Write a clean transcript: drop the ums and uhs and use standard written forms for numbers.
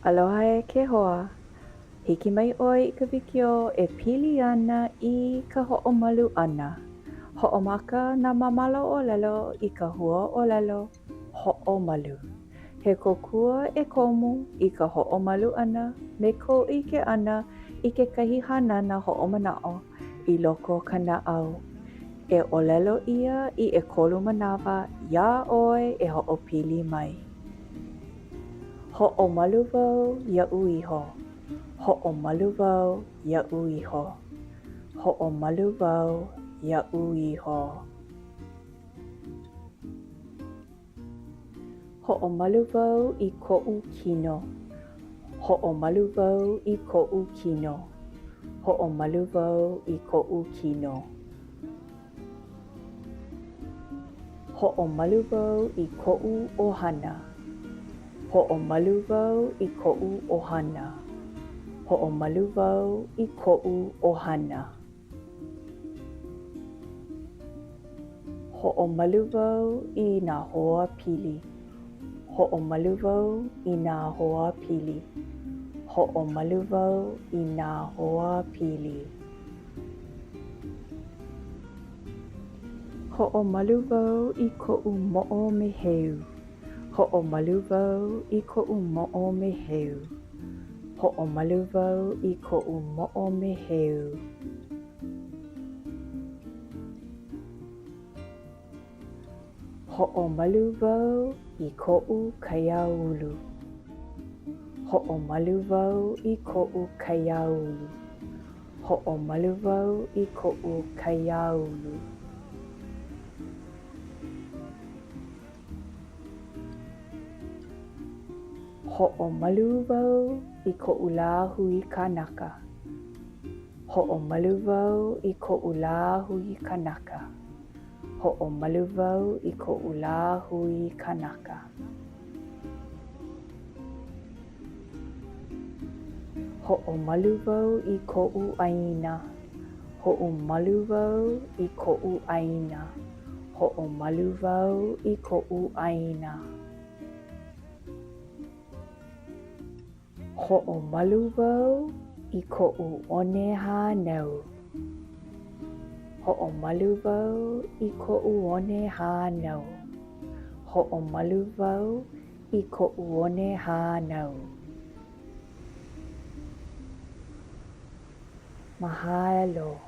Aloha e ke hoa. Hiki mai oi I ka wikio e pili ana I ka hoʻomalu ana. Hoʻomaka nā mamalo ʻōlelo I ka hua ʻōlelo hoʻomalu. He kōkua e komu I ka hoʻomalu ana me ko ʻike ana I kekahi hanana hoʻomanaʻo I loko ka naʻau. E ʻōlelo ia I ʻekolu manawa ia ʻoe e hoʻopili mai. Hoʻomalu wau iaʻu iho. Hoʻomalu wau iaʻu iho. Hoʻomalu wau iaʻu iho. Hoʻomalu wau I koʻu kino. Hoʻomalu wau I koʻu kino. Hoʻomalu wau I koʻu kino. Hoʻomalu wau I koʻu ʻohana. Hoʻomalu wau I koʻu ʻohana. Hoʻomalu wau I koʻu ʻohana. Hoʻomalu wau I nā hoa pili. Hoʻomalu wau I nā hoa pili. Hoʻomalu wau I nā hoa pili. Hoʻomalu wau I koʻu moʻo meheu. Hoʻomalu wau I koʻu moʻo meheu. Hoʻomalu wau I koʻu moʻo meheu. Hoʻomalu wau I koʻu kaiāulu. Hoʻomalu wau I koʻu kaiāulu. Hoʻomalu wau I koʻu kaiāulu. Hoʻomalu wau I koʻu lā hui kanaka. Hoʻomalu wau I koʻu lā hui kanaka. Hoʻomalu wau I koʻu lā hui kanaka. Hoʻomalu wau I koʻu ʻāina. Hoʻomalu wau I koʻu ʻāina. Hoʻomalu wau I koʻu ʻāina. Hoʻomalu wau I koʻu ʻone hānau. Hoʻomalu wau I koʻu ʻone hānau. Hoʻomalu wau I koʻu ʻone hānau. Mahalo.